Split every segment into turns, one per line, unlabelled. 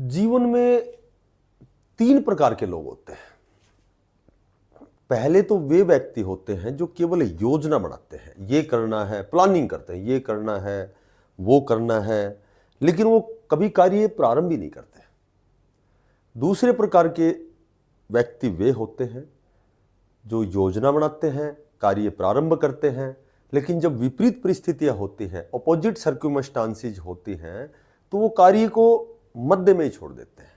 जीवन में तीन प्रकार के लोग होते हैं। पहले तो वे व्यक्ति होते हैं जो केवल योजना बनाते हैं, ये करना है, प्लानिंग करते हैं, ये करना है, वो करना है, लेकिन वो कभी कार्य प्रारंभ ही नहीं करते। दूसरे प्रकार के व्यक्ति वे होते हैं जो योजना बनाते हैं, कार्य प्रारंभ करते हैं, लेकिन जब विपरीत परिस्थितियां होती हैं, अपोजिट सर्क्यूमस्टांसेस होती हैं, तो वो कार्य को मध्य में ही छोड़ देते हैं,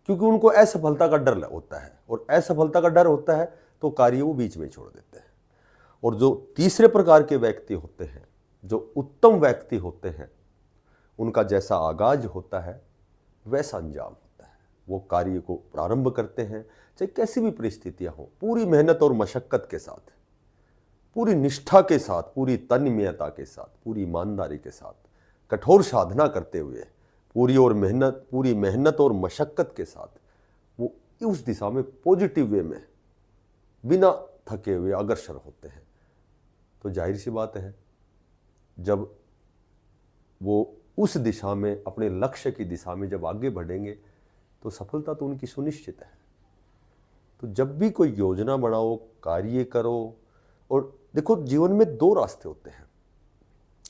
क्योंकि उनको असफलता का डर होता है, और असफलता का डर होता है तो कार्य वो बीच में छोड़ देते हैं। और जो तीसरे प्रकार के व्यक्ति होते हैं, जो उत्तम व्यक्ति होते हैं, उनका जैसा आगाज होता है वैसा अंजाम होता है। वो कार्य को प्रारंभ करते हैं, चाहे कैसी भी परिस्थितियां हो, पूरी मेहनत और मशक्कत के साथ, पूरी निष्ठा के साथ, पूरी तन्मयता के साथ, पूरी ईमानदारी के साथ, कठोर साधना करते हुए, पूरी मेहनत और मशक्कत के साथ वो उस दिशा में पॉजिटिव वे में बिना थके हुए अग्रसर होते हैं। तो जाहिर सी बात है, जब वो उस दिशा में, अपने लक्ष्य की दिशा में जब आगे बढ़ेंगे तो सफलता तो उनकी सुनिश्चित है। तो जब भी कोई योजना बनाओ, कार्य करो, और देखो जीवन में दो रास्ते होते हैं।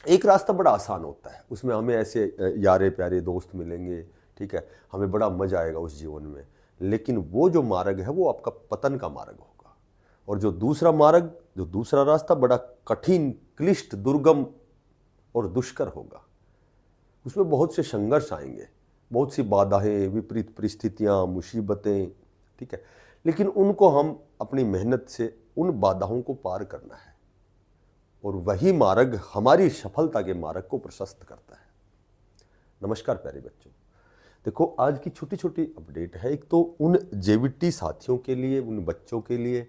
एक रास्ता बड़ा आसान होता है, उसमें हमें ऐसे यारे प्यारे दोस्त मिलेंगे, ठीक है, हमें बड़ा मजा आएगा उस जीवन में, लेकिन वो जो मार्ग है वो आपका पतन का मार्ग होगा। और जो दूसरा मार्ग, जो दूसरा रास्ता बड़ा कठिन, क्लिष्ट, दुर्गम और दुष्कर होगा। उसमें बहुत से संघर्ष आएंगे, बहुत सी बाधाएं, विपरीत परिस्थितियां, मुसीबतें, ठीक है, लेकिन उनको हम अपनी मेहनत से उन बाधाओं को पार करना है, और वही मार्ग हमारी सफलता के मार्ग को प्रशस्त करता है। नमस्कार प्यारे बच्चों, देखो आज की छोटी छोटी अपडेट है। एक तो उन जेवीटी साथियों के लिए, उन बच्चों के लिए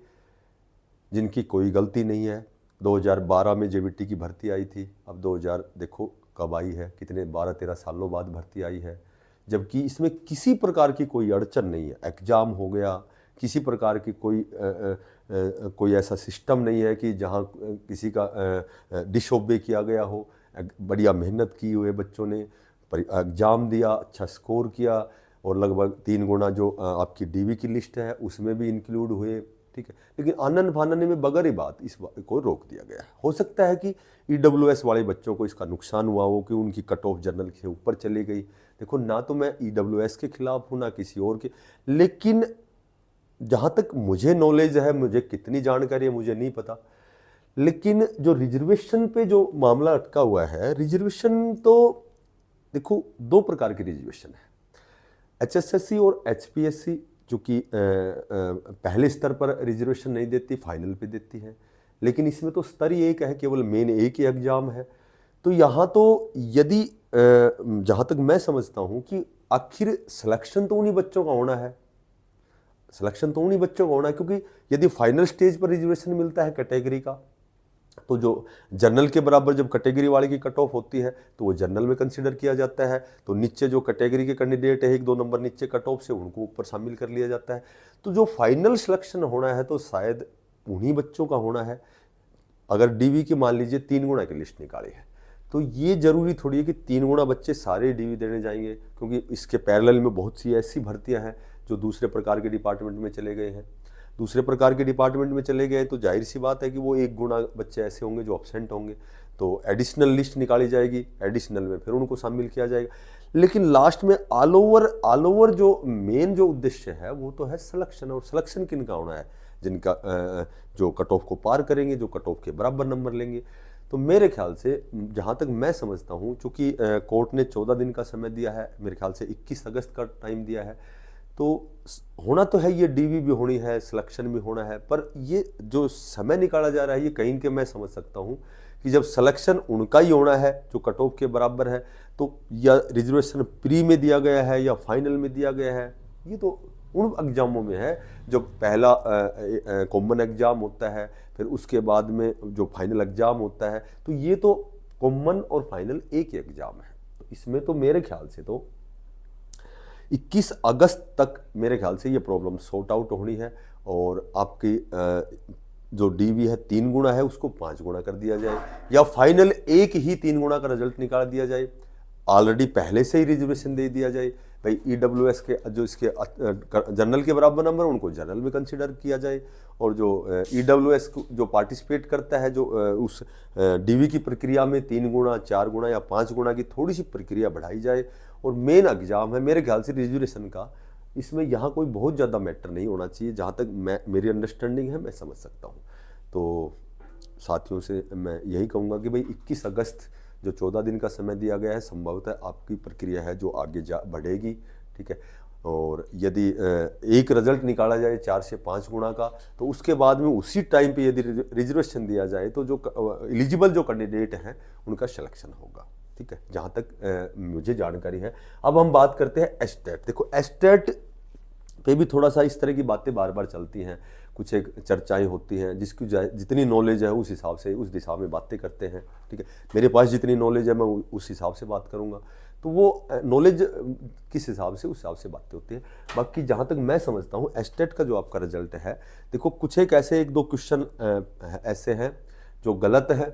जिनकी कोई गलती नहीं है। 2012 में जेवीटी की भर्ती आई थी, अब 2000 देखो कब आई है, कितने 12-13 सालों बाद भर्ती आई है, जबकि इसमें किसी प्रकार की कोई अड़चन नहीं है। एग्जाम हो गया, किसी प्रकार की कोई ऐसा सिस्टम नहीं है कि जहाँ किसी का डिसओबे किया गया हो। बढ़िया मेहनत की हुए बच्चों ने एग्ज़ाम दिया, अच्छा स्कोर किया, और लगभग 3 गुना जो आपकी डीवी की लिस्ट है उसमें भी इंक्लूड हुए, ठीक है। लेकिन आनन फानने में बगैर ही बात इस बात को रोक दिया गया है। हो सकता है कि ईडब्ल्यूएस वाले बच्चों को इसका नुकसान हुआ हो कि उनकी कट ऑफ जनरल के ऊपर चली गई। देखो, ना तो मैं ईडब्ल्यूएस के खिलाफ हूँ ना किसी और के, लेकिन जहाँ तक मुझे नॉलेज है, मुझे कितनी जानकारी है मुझे नहीं पता, लेकिन जो रिजर्वेशन पे जो मामला अटका हुआ है, रिजर्वेशन तो देखो 2 प्रकार की रिजर्वेशन है, एचएसएससी और एचपीएससी, जो कि पहले स्तर पर रिजर्वेशन नहीं देती, फाइनल पे देती है। लेकिन इसमें तो स्तर ही एक है, केवल मेन एक ही एग्जाम है। तो यहाँ तो यदि जहाँ तक मैं समझता हूँ कि आखिर सिलेक्शन तो उन्हीं बच्चों का होना है, सिलेक्शन तो उन्हीं बच्चों का होना है, क्योंकि यदि फाइनल स्टेज पर रिजर्वेशन मिलता है कैटेगरी का, तो जो जनरल के बराबर जब कैटेगरी वाले की कट ऑफ होती है तो वो जनरल में कंसीडर किया जाता है। तो नीचे जो कैटेगरी के कैंडिडेट है 1-2 नंबर नीचे कट ऑफ से, उनको ऊपर शामिल कर लिया जाता है। तो जो फाइनल सिलेक्शन होना है तो शायद उन्हीं बच्चों का होना है। अगर डीवी की मान लीजिए 3 गुना की लिस्ट निकाली है, तो ये जरूरी थोड़ी है कि 3 गुना बच्चे सारे डीवी देने जाएंगे, क्योंकि इसके पैरेलल में बहुत सी ऐसी भर्तियां हैं जो दूसरे प्रकार के डिपार्टमेंट में चले गए हैं। दूसरे प्रकार के डिपार्टमेंट में चले गए तो जाहिर सी बात है कि वो 1 गुना बच्चे ऐसे होंगे जो एब्सेंट होंगे, तो एडिशनल लिस्ट निकाली जाएगी, एडिशनल में फिर उनको शामिल किया जाएगा। लेकिन लास्ट में ऑल ओवर जो मेन जो उद्देश्य है वो तो है सिलेक्शन। और सिलेक्शन किनका होना है? जिनका जो कट ऑफ को पार करेंगे, जो कट ऑफ के बराबर नंबर लेंगे। तो मेरे ख्याल से, जहाँ तक मैं समझता हूँ, चूँकि कोर्ट ने 14 दिन का समय दिया है, मेरे ख्याल से 21 अगस्त का टाइम दिया है, तो होना तो है, ये डीवी भी होनी है, सिलेक्शन भी होना है, पर ये जो समय निकाला जा रहा है ये कहीं के मैं समझ सकता हूँ कि जब सिलेक्शन उनका ही होना है जो कट ऑफ के बराबर है, तो या रिजर्वेशन प्री में दिया गया है या फाइनल में दिया गया है, ये तो उन एग्जामों में है जो पहला कॉमन एग्जाम होता है, फिर उसके बाद में जो फाइनल एग्जाम होता है। तो ये तो कॉमन और फाइनल एक ही एग्जाम है। तो इसमें तो मेरे ख्याल से तो 21 अगस्त तक मेरे ख्याल से ये प्रॉब्लम सॉर्ट आउट होनी है, और आपकी जो डीवी है 3 गुना है उसको 5 गुना कर दिया जाए, या फाइनल एक ही 3 गुना का रिजल्ट निकाल दिया जाए, ऑलरेडी पहले से ही रिजर्वेशन दे दिया जाए। भाई EWS के जो इसके जनरल के बराबर नंबर उनको जनरल में कंसिडर किया जाए, और जो EWS जो पार्टिसिपेट करता है जो उस DV की प्रक्रिया में 3 गुना 4 गुना या 5 गुना की थोड़ी सी प्रक्रिया बढ़ाई जाए। और मेन एग्जाम है मेरे ख्याल से रिजर्वेशन का, इसमें यहाँ कोई बहुत ज़्यादा मैटर नहीं होना चाहिए, जहाँ तक मेरी अंडरस्टैंडिंग है, मैं समझ सकता हूँ। तो साथियों से मैं यही कहूँगा कि भाई 21 अगस्त जो 14 दिन का समय दिया गया है, संभवतः आपकी प्रक्रिया है जो आगे बढ़ेगी, ठीक है। और यदि एक रिजल्ट निकाला जाए 4 से 5 गुना का, तो उसके बाद में उसी टाइम पे यदि रिजर्वेशन दिया जाए तो जो एलिजिबल जो कैंडिडेट हैं उनका सिलेक्शन होगा, ठीक है, जहाँ तक मुझे जानकारी है। अब हम बात करते हैं एस्टेट। देखो एस्टेट पे भी थोड़ा सा इस तरह की बातें बार बार चलती हैं, कुछ एक चर्चाएं होती हैं, जिसकी जितनी नॉलेज है उस हिसाब से उस दिशा में बातें करते हैं, ठीक है। मेरे पास जितनी नॉलेज है मैं उस हिसाब से बात करूंगा, तो वो नॉलेज किस हिसाब से उस हिसाब से बातें होती हैं। बाकी जहाँ तक मैं समझता हूँ एस्टेट का जो आपका रिजल्ट है, देखो कुछ एक ऐसे 1-2 क्वेश्चन ऐसे हैं जो गलत है,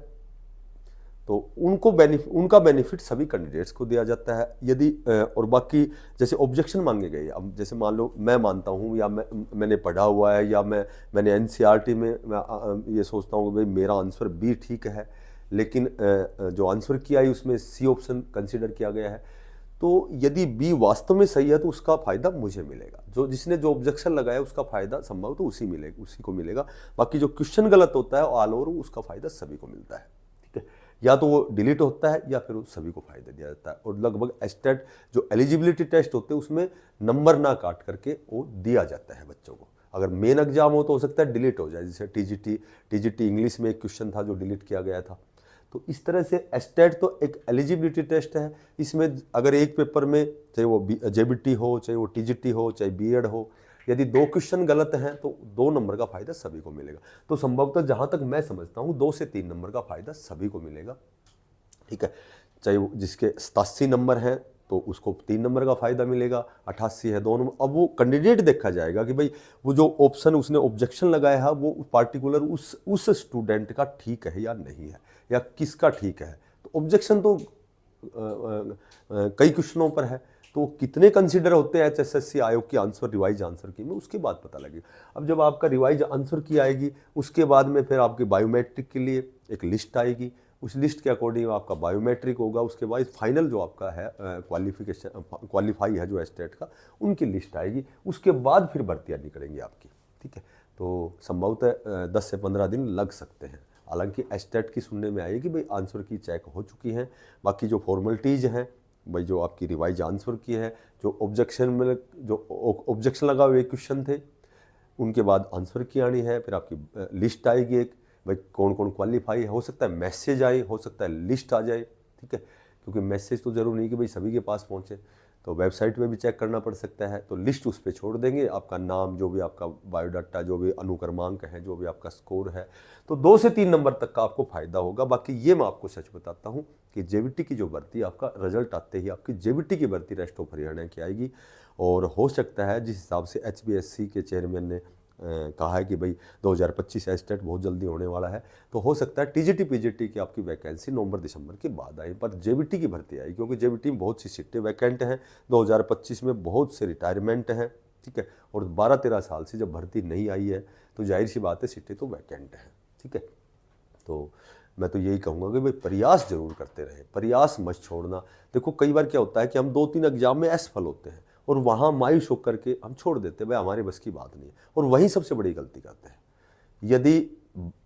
तो उनका बेनिफिट सभी कैंडिडेट्स को दिया जाता है। यदि और बाकी जैसे ऑब्जेक्शन मांगे गए, अब जैसे मान लो मैं मानता हूँ या मैंने पढ़ा हुआ है या मैंने NCERT में मैं ये सोचता हूँ कि भाई मेरा आंसर B ठीक है, लेकिन जो आंसर किया है उसमें C ऑप्शन कंसिडर किया गया है, तो यदि B वास्तव में सही है तो उसका फायदा मुझे मिलेगा, जो ऑब्जेक्शन लगाया उसका फायदा संभव तो उसी को मिलेगा। बाकी जो क्वेश्चन गलत होता है ऑल ओवर उसका फायदा सभी को मिलता है, ठीक है। या तो वो डिलीट होता है या फिर सभी को फायदा दिया जाता है। और लगभग एस्टेट जो एलिजिबिलिटी टेस्ट होते हैं उसमें नंबर ना काट करके वो दिया जाता है बच्चों को। अगर मेन एग्जाम हो तो सकता है डिलीट हो जाए, जैसे TGT इंग्लिश में एक क्वेश्चन था जो डिलीट किया गया था। तो इस तरह से एस्टेट तो एक एलिजिबिलिटी टेस्ट है, इसमें अगर एक पेपर में चाहे वो JBT हो, चाहे वो TGT हो, चाहे B.Ed हो, यदि 2 क्वेश्चन गलत हैं तो 2 नंबर का फायदा सभी को मिलेगा। तो संभवतः जहां तक मैं समझता हूं 2 से 3 नंबर का फायदा सभी को मिलेगा, ठीक है। चाहे वो जिसके 87 नंबर हैं तो उसको 3 नंबर का फायदा मिलेगा, 88 है 2 नंबर। अब वो कैंडिडेट देखा जाएगा कि भाई वो जो ऑप्शन उसने ऑब्जेक्शन लगाया है वो पार्टिकुलर उस स्टूडेंट का ठीक है या नहीं है, या किसका ठीक है। तो ऑब्जेक्शन तो कई क्वेश्चनों पर है, तो कितने कंसिडर होते हैं HSSC आयोग की आंसर रिवाइज आंसर की में, उसके बाद पता लगेगा। अब जब आपका रिवाइज आंसर की आएगी उसके बाद में फिर आपकी बायोमेट्रिक के लिए एक लिस्ट आएगी, उस लिस्ट के अकॉर्डिंग आपका बायोमेट्रिक होगा, उसके बाद फाइनल जो आपका है क्वालिफाई है जो एस्टेट का, उनकी लिस्ट आएगी, उसके बाद फिर भर्तियाँ निकलेंगी आपकी, ठीक है। तो संभवतः 10 से 15 दिन लग सकते हैं। हालांकि एस्टेट की सुनने में आई कि भाई आंसर की चेक हो चुकी हैं, बाकी जो फॉर्मेलिटीज़ हैं भाई जो आपकी रिवाइज आंसर की है, जो ऑब्जेक्शन लगा हुए क्वेश्चन थे उनके बाद आंसर की आनी है, फिर आपकी लिस्ट आएगी एक, भाई कौन कौन क्वालिफाई है। हो सकता है मैसेज आए, हो सकता है लिस्ट आ जाए, ठीक है, क्योंकि मैसेज तो जरूर नहीं कि भाई सभी के पास पहुँचे, तो वेबसाइट पे भी चेक करना पड़ सकता है। तो लिस्ट उस पर छोड़ देंगे, आपका नाम, जो भी आपका बायोडाटा, जो भी अनुक्रमांक है, जो भी आपका स्कोर है, तो 2 से 3 नंबर तक का आपको फायदा होगा। बाकी ये मैं आपको सच बताता हूँ कि JBT की जो भर्ती, आपका रिजल्ट आते ही आपकी JBT की भर्ती रेस्ट ऑफ हरियाणा की आएगी। और हो सकता है जिस हिसाब से HBSC के चेयरमैन ने कहा है कि भाई 2025 एस्टेट बहुत जल्दी होने वाला है, तो हो सकता है TGT PGT की आपकी वैकेंसी नवंबर-दिसंबर के बाद आई, पर JBT की भर्ती आई, क्योंकि JBT में बहुत सी सीटें वैकेंट हैं, 2025 में बहुत से रिटायरमेंट हैं, ठीक है। और 12-13 साल से जब भर्ती नहीं आई है तो जाहिर सी बात है सीटें तो वैकेंट हैं, ठीक है। तो मैं तो यही कहूँगा कि भाई प्रयास जरूर करते रहें, प्रयास मत छोड़ना। देखो कई बार क्या होता है कि हम 2-3 एग्जाम में असफल होते हैं और वहाँ मायूस होकर के हम छोड़ देते हैं, भाई हमारे बस की बात नहीं है, और वहीं सबसे बड़ी गलती करते हैं। यदि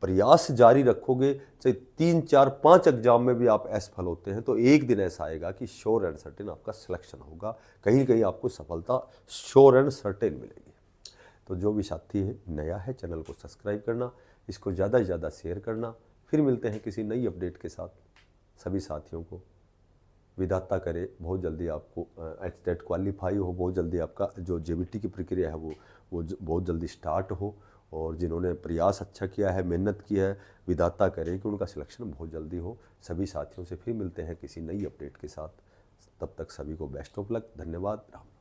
प्रयास जारी रखोगे, चाहे 3-4-5 एग्जाम में भी आप असफल होते हैं, तो एक दिन ऐसा आएगा कि श्योर एंड सर्टेन आपका सिलेक्शन होगा, कहीं ना कहीं आपको सफलता श्योर एंड सर्टेन मिलेगी। तो जो भी साथी है नया है, चैनल को सब्सक्राइब करना, इसको ज़्यादा से ज़्यादा शेयर करना। फिर मिलते हैं किसी नई अपडेट के साथ। सभी साथियों को विधाता करे बहुत जल्दी आपको एस्टेट क्वालिफाई हो, बहुत जल्दी आपका जो JBT की प्रक्रिया है वो बहुत जल्दी स्टार्ट हो, और जिन्होंने प्रयास अच्छा किया है, मेहनत की है, विधाता करे कि उनका सिलेक्शन बहुत जल्दी हो। सभी साथियों से फिर मिलते हैं किसी नई अपडेट के साथ। तब तक सभी को बेस्ट ऑफ लक। धन्यवाद। राम।